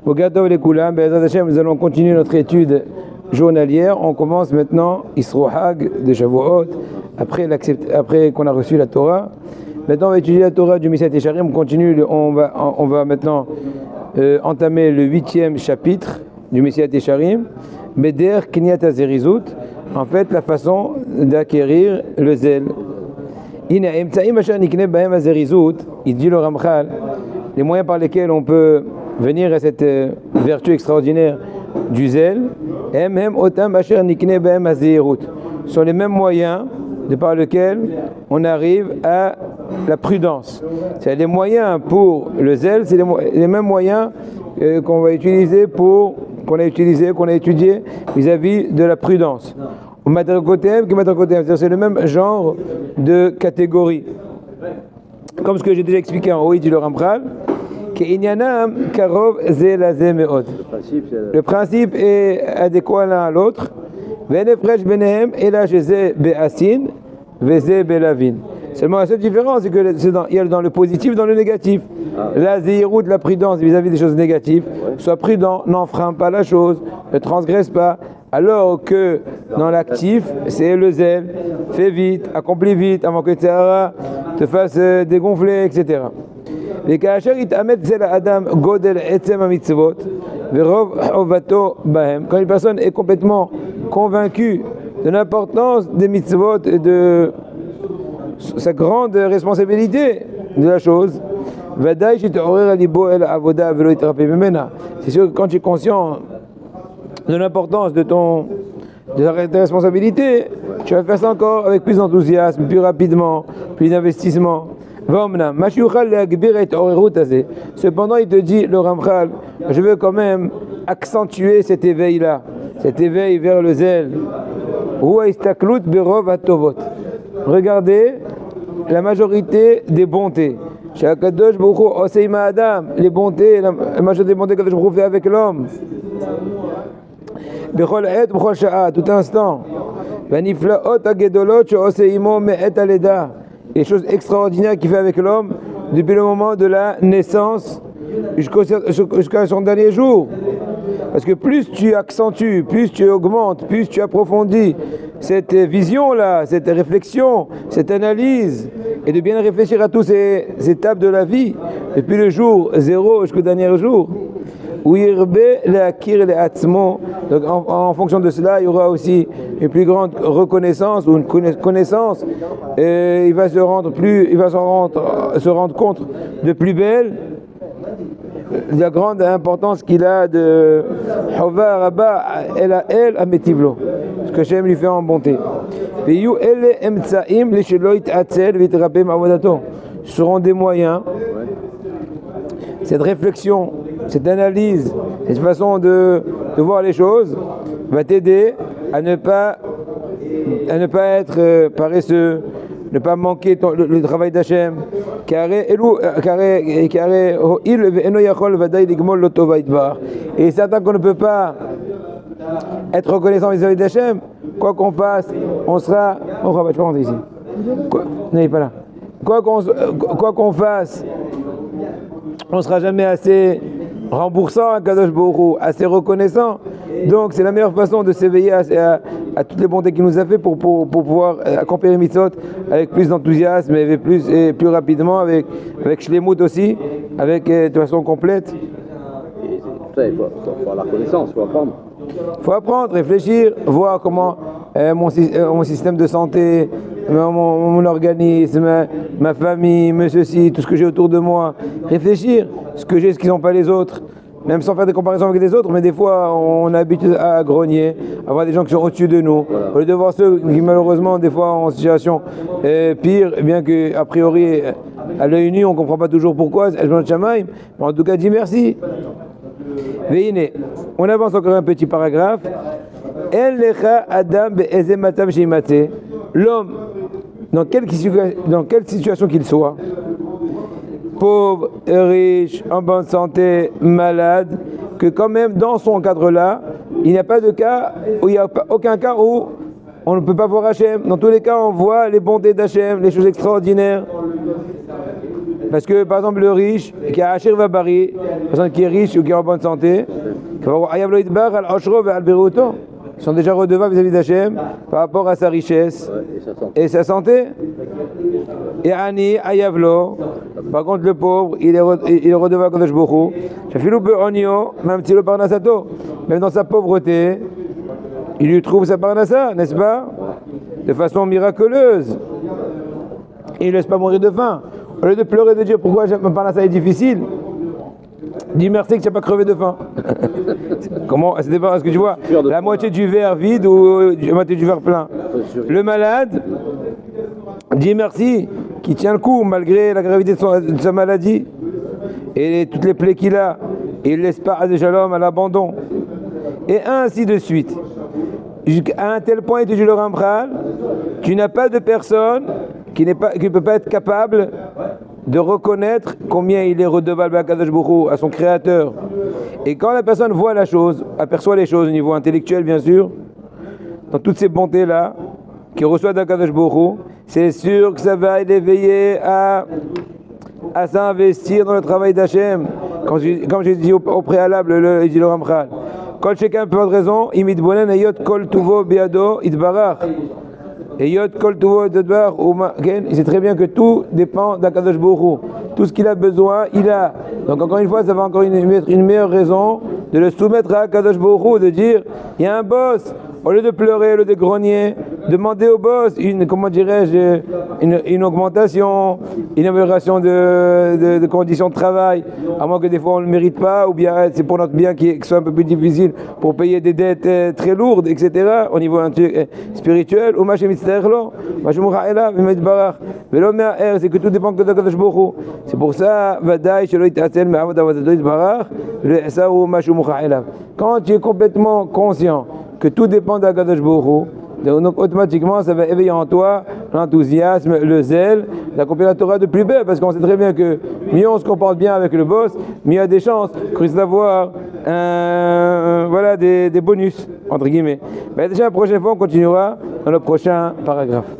Bogatov les Koulam, Be'ezrat Hashem, nous allons continuer notre étude journalière. On commence maintenant Isro Hag de Shavuot, après qu'on a reçu la Torah. Maintenant, on va étudier la Torah du Messiah Yesharim. On continue, on va maintenant entamer le 8e chapitre du Messiah Yesharim. Beder Kniat Azerizut, en fait, la façon d'acquérir le zèle. Il dit le Ramchal, les moyens par lesquels on peut venir à cette vertu extraordinaire du zèle, sont les mêmes moyens de par lesquels on arrive à la prudence. C'est les moyens pour le zèle, c'est les mêmes moyens qu'on va utiliser qu'on a étudié vis-à-vis de la prudence. C'est le même genre de catégorie. Comme ce que j'ai déjà expliqué en haut, dit le Ramchal, le principe est adéquat l'un à l'autre. Seulement la seule différence, c'est qu'il y a dans le positif, dans le négatif. La zéhirout, la prudence vis-à-vis des choses négatives. Sois prudent, n'enfreins pas la chose, ne transgresse pas. Alors que dans l'actif, c'est le zèle. Fais vite, accomplis vite, avant que Tzara te fasse dégonfler, etc. Quand une personne est complètement convaincue de l'importance des mitzvot et de sa grande responsabilité de la chose, c'est sûr que quand tu es conscient de l'importance de ta responsabilité, tu vas faire ça encore avec plus d'enthousiasme, plus rapidement, plus d'investissement. Cependant, il te dit, le Ramchal, je veux quand même accentuer cet éveil-là, cet éveil vers le zèle. Regardez la majorité des bontés. Les bontés, la majorité des bontés que je fait avec l'homme. Tout instant. Les choses extraordinaires qu'il fait avec l'homme depuis le moment de la naissance jusqu'à son dernier jour. Parce que plus tu accentues, plus tu augmentes, plus tu approfondis cette vision-là, cette réflexion, cette analyse, et de bien réfléchir à toutes ces étapes de la vie, depuis le jour 0 jusqu'au dernier jour. Donc en fonction de cela, il y aura aussi une plus grande reconnaissance ou une connaissance. Et il va se rendre compte de plus belle la grande importance qu'il a de Hova Rabba El Ametivlo, ce que Shem lui fait en bonté. Ce seront des moyens, cette réflexion, cette analyse, cette façon de voir les choses va t'aider à ne pas être paresseux, ne pas manquer le travail d'Hachem. Et c'est certain qu'on ne peut pas être reconnaissant vis-à-vis d'Hachem. Quoi qu'on fasse, on sera... Oh, je peux rentrer ici. Non, il n'est pas là. Quoi qu'on fasse, on ne sera jamais assez remboursant à Kadosh Baruch Hu, assez reconnaissant. Donc c'est la meilleure façon de s'éveiller à toutes les bontés qu'il nous a fait pour pouvoir accomplir les mitzvot avec plus d'enthousiasme et plus rapidement, avec shlemut aussi, de façon complète. Et il faut avoir la connaissance, il faut apprendre. Il faut apprendre, réfléchir, voir comment mon système de santé, mon organisme, ma famille, ceci, tout ce que j'ai autour de moi, réfléchir, ce que j'ai, ce qu'ils n'ont pas les autres, même sans faire des comparaisons avec les autres, mais des fois on a l'habitude à grogner, à voir des gens qui sont au-dessus de nous, au lieu de voir ceux qui malheureusement des fois en situation pire, bien qu'a priori à l'œil nu on ne comprend pas toujours pourquoi, mais en tout cas dis merci. Veine, on avance encore un petit paragraphe. L'homme, dans quelle situation qu'il soit, pauvre, riche, en bonne santé, malade, que quand même dans son cadre-là, il n'y a pas de cas où il n'y a aucun cas où on ne peut pas voir Hachem. Dans tous les cas, on voit les bontés d'Hachem, les choses extraordinaires. Parce que, par exemple, le riche, qui a Asher Vabari, la personne qui est riche ou qui est en bonne santé, ils sont déjà redevables vis-à-vis d'Hachem par rapport à sa richesse et sa santé. Et Ani, Ayavlo, par contre, le pauvre, il est redevable à Kadosh Baruch Hu. Même si le Parnasato, même dans sa pauvreté, il lui trouve sa Parnasa, n'est-ce pas? De façon miraculeuse. Il ne laisse pas mourir de faim. Au lieu de pleurer de dire pourquoi ma Parnasa est difficile, dis merci que tu n'as pas crevé de faim. Comment? Ça dépend, est-ce que tu vois la moitié du verre vide ou la moitié du verre plein? Le malade, dis merci qu'il tient le coup malgré la gravité de sa maladie et toutes les plaies qu'il a. Et il ne laisse pas à Shalom à l'abandon. Et ainsi de suite. À un tel point, étudie le Ramchal, tu n'as pas de personne qui ne peut pas être capable de reconnaître combien il est redevable à Kadosh Baruch Hu, à son créateur. Et quand la personne voit la chose, aperçoit les choses au niveau intellectuel bien sûr, dans toutes ces bontés-là, qu'il reçoit d'Akadosh Baruch Hu, c'est sûr que ça va l'éveiller à s'investir dans le travail d'Hachem. Comme j'ai dit au préalable, il dit le Ramchal. Quand chacun peut avoir raison, imit bonen ayot kol tuvo biado itbarach. Ayot kol tuvo itbarach. Il sait très bien que tout dépend d'Akadosh Baruch Hu. Tout ce qu'il a besoin, il a. Donc encore une fois, ça va encore une meilleure raison de le soumettre à Akadosh Baruch Hu, de dire, il y a un boss. Au lieu de pleurer, au lieu de grogner, demandez au boss une augmentation, une amélioration de conditions de travail, à moins que des fois on ne le mérite pas, ou bien c'est pour notre bien qui soit un peu plus difficile pour payer des dettes très lourdes, etc. au niveau spirituel. Ou c'est que tout dépend que de Kadosh Baruch Hu. C'est pour ça, quand tu es complètement conscient que tout dépend d'Akadosh Baruch Hu, donc automatiquement ça va éveiller en toi l'enthousiasme, le zèle d'accomplir la Torah de plus belle, parce qu'on sait très bien que mieux on se comporte bien avec le boss, mieux il y a des chances qu'on risque d'avoir des bonus, entre guillemets. Mais déjà la prochaine fois on continuera dans le prochain paragraphe.